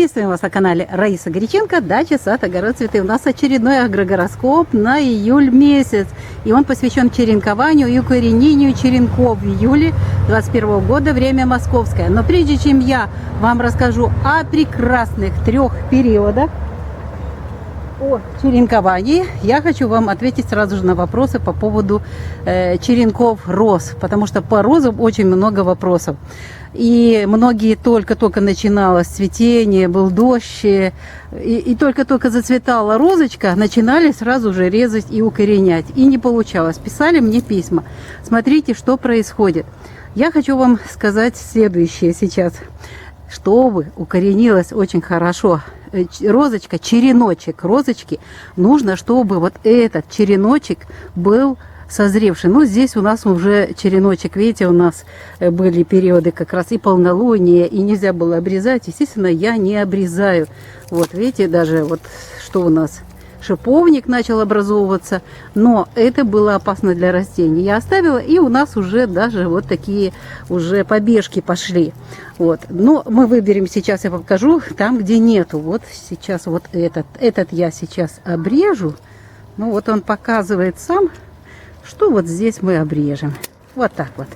Приветствуем вас на канале Раиса Горяченко, дача, сад, огород, цветы. У нас очередной агрогороскоп на июль месяц. И он посвящен черенкованию и укоренению черенков в июле 2021 года, время московское. Но прежде чем я вам расскажу о прекрасных 3 периодах, о черенковании, я хочу вам ответить сразу же на вопросы по поводу черенков роз, потому что по розам очень много вопросов. И многие только-только начиналось цветение, был дождь, и только-только зацветала розочка, начинали сразу же резать и укоренять. И не получалось. Писали мне письма. Смотрите, что происходит. Я хочу вам сказать следующее сейчас. Чтобы укоренилась очень хорошо розочка, череночек розочки, нужно, чтобы вот этот череночек был созревший. Ну, здесь у нас уже череночек, видите, у нас были периоды как раз и полнолуния, и нельзя было обрезать. Естественно, я не обрезаю. Вот, видите, даже вот что у нас шиповник начал образовываться, но это было опасно для растений. Я оставила, и у нас уже даже вот такие уже побежки пошли. Вот. Но мы выберем сейчас, я покажу, там, где нету. Вот сейчас вот этот я сейчас обрежу. Ну, вот он показывает сам, что вот здесь мы обрежем. Вот так вот.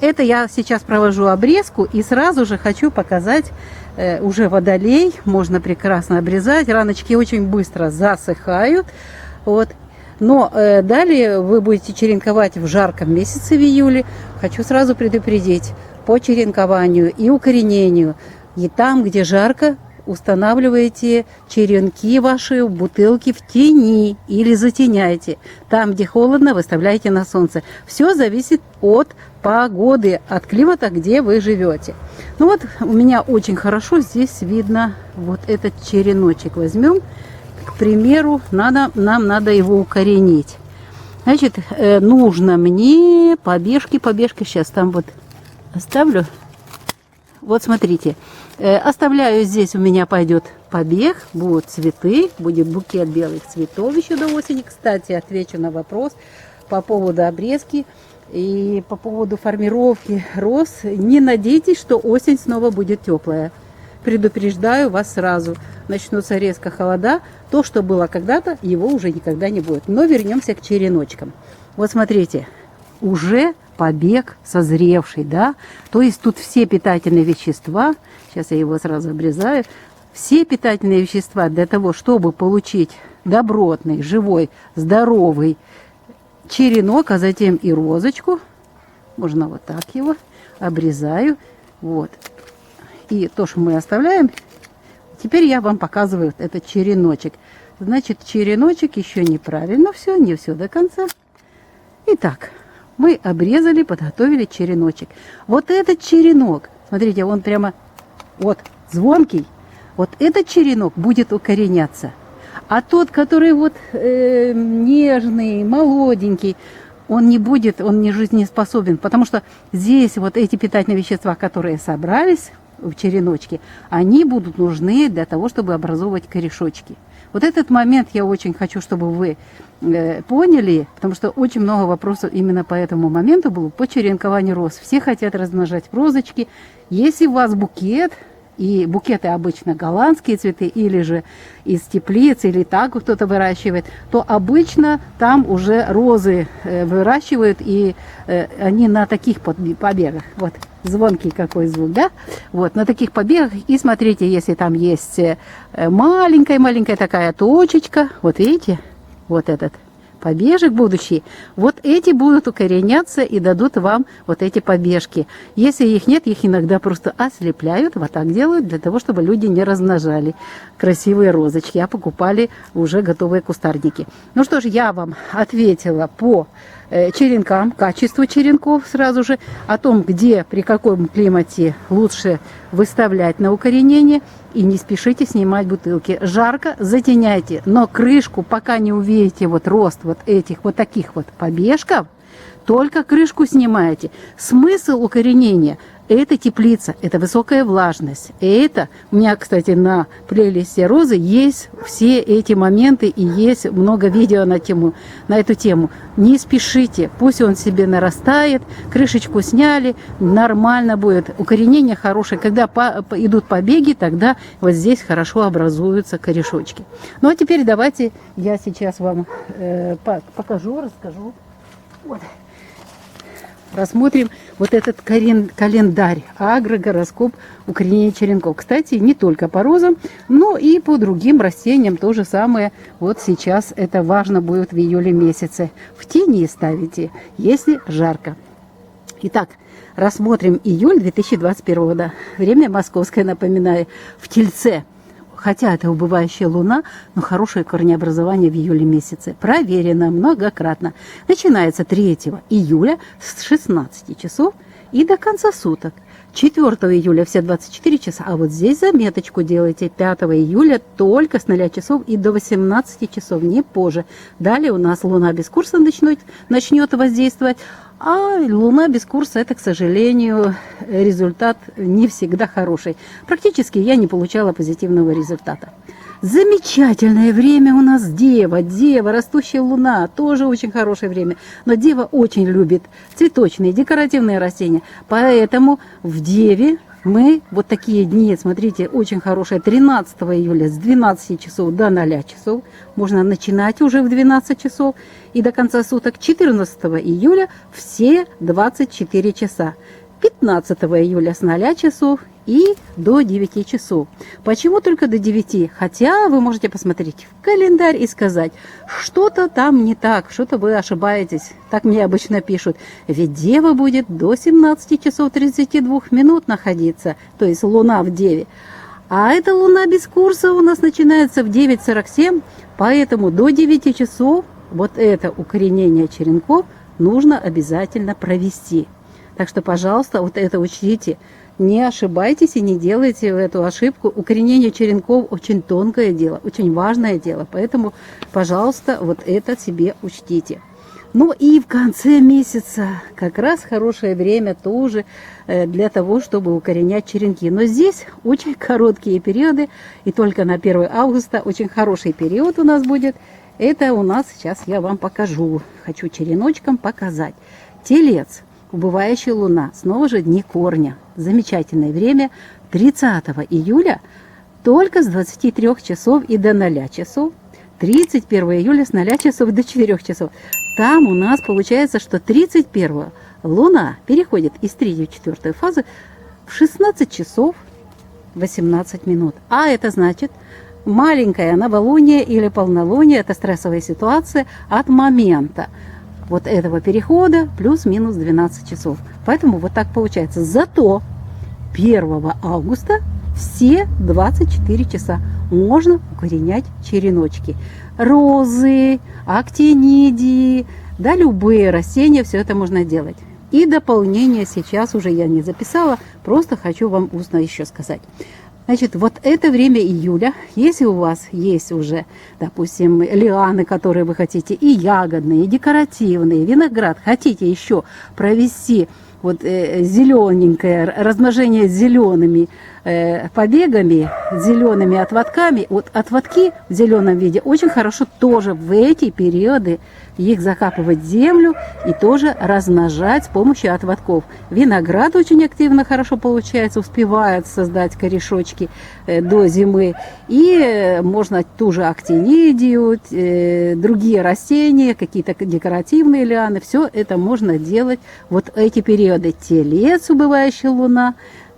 Это я сейчас провожу обрезку, и сразу же хочу показать уже водолей. Можно прекрасно обрезать. Раночки очень быстро засыхают. Вот. Но далее вы будете черенковать в жарком месяце, в июле. Хочу сразу предупредить по черенкованию и укоренению. И там, где жарко, устанавливаете черенки ваши в бутылки в тени или затеняйте. Там, где холодно, выставляйте на солнце. Все зависит от погоды, от климата, где вы живете. Ну вот, у меня очень хорошо здесь видно вот этот череночек. Возьмем, к примеру, нам надо его укоренить. Значит, нужно мне побежки, сейчас там вот оставлю. Вот смотрите, оставляю здесь, у меня пойдет побег, будут цветы, будет букет белых цветов еще до осени. Кстати, отвечу на вопрос по поводу обрезки и по поводу формировки роз. Не надейтесь, что осень снова будет теплая. Предупреждаю вас сразу. Начнутся резко холода. То, что было когда-то, его уже никогда не будет. Но вернемся к череночкам. Вот смотрите, уже побег созревший, да, то есть тут все питательные вещества, сейчас я его сразу обрезаю, все питательные вещества для того, чтобы получить добротный, живой, здоровый черенок, а затем и розочку, можно вот так его обрезаю, вот, и то, что мы оставляем, теперь я вам показываю этот череночек. Значит, череночек еще неправильно все, не все до конца. Итак, мы обрезали, подготовили череночек. Вот этот черенок, смотрите, он прямо вот звонкий. Вот этот черенок будет укореняться. А тот, который вот нежный, молоденький, он не будет, он не жизнеспособен. Потому что здесь вот эти питательные вещества, которые собрались в череночке, они будут нужны для того, чтобы образовывать корешочки. Вот этот момент я очень хочу, чтобы вы поняли, потому что очень много вопросов именно по этому моменту было по черенкованию роз. Все хотят размножать розочки. Если у вас букет, и букеты обычно голландские цветы, или же из теплиц, или так кто-то выращивает, то обычно там уже розы выращивают, и они на таких побегах. Вот звонкий какой звук, да? Вот на таких побегах. И смотрите, если там есть маленькая такая точечка, вот видите, вот этот побежек будущий, вот эти будут укореняться и дадут вам вот эти побежки. Если их нет, их иногда просто ослепляют, вот так делают, для того, чтобы люди не размножали красивые розочки, а покупали уже готовые кустарники. Ну что ж, я вам ответила по черенкам, качеству черенков сразу же, о том, где, при каком климате лучше выставлять на укоренение, и не спешите снимать бутылки. Жарко, затеняйте, но крышку, пока не увидите вот рост вот этих вот таких вот побежков, только крышку снимаете. Смысл укоренения это теплица, это высокая влажность. И это у меня, кстати, на плейлисте розы есть все эти моменты и есть много видео на эту тему. Не спешите, пусть он себе нарастает, крышечку сняли, нормально будет. Укоренение хорошее. Когда идут побеги, тогда вот здесь хорошо образуются корешочки. Ну а теперь давайте я сейчас вам покажу, расскажу. Вот. Рассмотрим вот этот календарь агрогороскоп укоренения черенков. Кстати, не только по розам, но и по другим растениям то же самое. Вот сейчас это важно будет в июле месяце. В тени ставите, если жарко. Итак, рассмотрим июль 2021 года. Время московское, напоминаю, в Тельце. Хотя это убывающая луна, но хорошее корнеобразование в июле месяце. Проверено многократно. Начинается 3 июля с 16 часов и до конца суток. 4 июля все 24 часа, а вот здесь заметочку делайте. 5 июля только с 0 часов и до 18 часов, не позже. Далее у нас луна без курса начнет воздействовать. А луна без курса, это, к сожалению, результат не всегда хороший. Практически я не получала позитивного результата. Замечательное время у нас Дева, растущая луна, тоже очень хорошее время. Но Дева очень любит цветочные, декоративные растения. Поэтому в Деве мы вот такие дни, смотрите, очень хорошие. 13 июля с 12 часов до 0 часов. Можно начинать уже в 12 часов и до конца суток. 14 июля все 24 часа. 15 июля с 0 часов и до 9 часов. Почему только до 9? Хотя вы можете посмотреть в календарь и сказать, что-то там не так, что-то вы ошибаетесь. Так мне обычно пишут. Ведь Дева будет до 17 часов 32 минут находиться, то есть луна в Деве. А эта луна без курса у нас начинается в 9:47, поэтому до 9 часов вот это укоренение черенков нужно обязательно провести. Так что, пожалуйста, вот это учтите. Не ошибайтесь и не делайте эту ошибку. Укоренение черенков очень тонкое дело, очень важное дело. Поэтому, пожалуйста, вот это себе учтите. Ну и в конце месяца как раз хорошее время тоже для того, чтобы укоренять черенки. Но здесь очень короткие периоды. И только на 1 августа очень хороший период у нас будет. Это у нас сейчас я вам покажу. Хочу череночком показать. Телец. Убывающая луна. Снова же дни корня. Замечательное время. 30 июля только с 23 часов и до 0 часов. 31 июля с 0 часов до 4 часов. Там у нас получается, что 31 луна переходит из 3 в 4 фазы в 16 часов 18 минут. А это значит, маленькое новолуние или полнолуние – это стрессовая ситуация от момента вот этого перехода плюс-минус 12 часов. Поэтому вот так получается. Зато 1 августа все 24 часа можно укоренять череночки. Розы, актинидии, да, любые растения, все это можно делать. И дополнение сейчас уже я не записала, просто хочу вам устно еще сказать. Значит, вот это время июля, если у вас есть уже, допустим, лианы, которые вы хотите, и ягодные, и декоративные, виноград, хотите еще провести вот зелененькое размножение с зелеными побегами, зелеными отводками, вот отводки в зеленом виде очень хорошо тоже в эти периоды их закапывать в землю и тоже размножать с помощью отводков. Виноград очень активно хорошо получается, успевает создать корешочки до зимы. И можно ту же актинидию, другие растения, какие-то декоративные лианы, все это можно делать вот эти периоды. Телец, убывающая луна,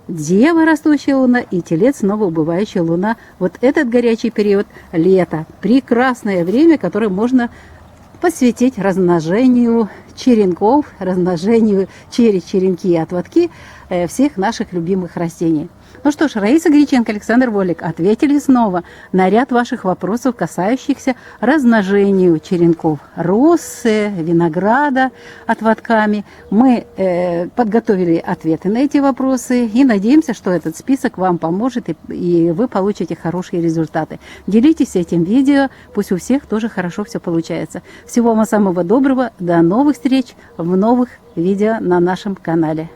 Дева, растущая луна, и Телец, снова убывающая луна. Вот этот горячий период лета. Прекрасное время, которое можно посвятить размножению черенков, размножению через черенки и отводки всех наших любимых растений. Ну что ж, Раиса Гриченко, Александр Волик ответили снова на ряд ваших вопросов, касающихся размножению черенков роз, винограда отводками. Мы подготовили ответы на эти вопросы и надеемся, что этот список вам поможет и вы получите хорошие результаты. Делитесь этим видео, пусть у всех тоже хорошо все получается. Всего вам самого доброго, до новых встреч в новых видео на нашем канале.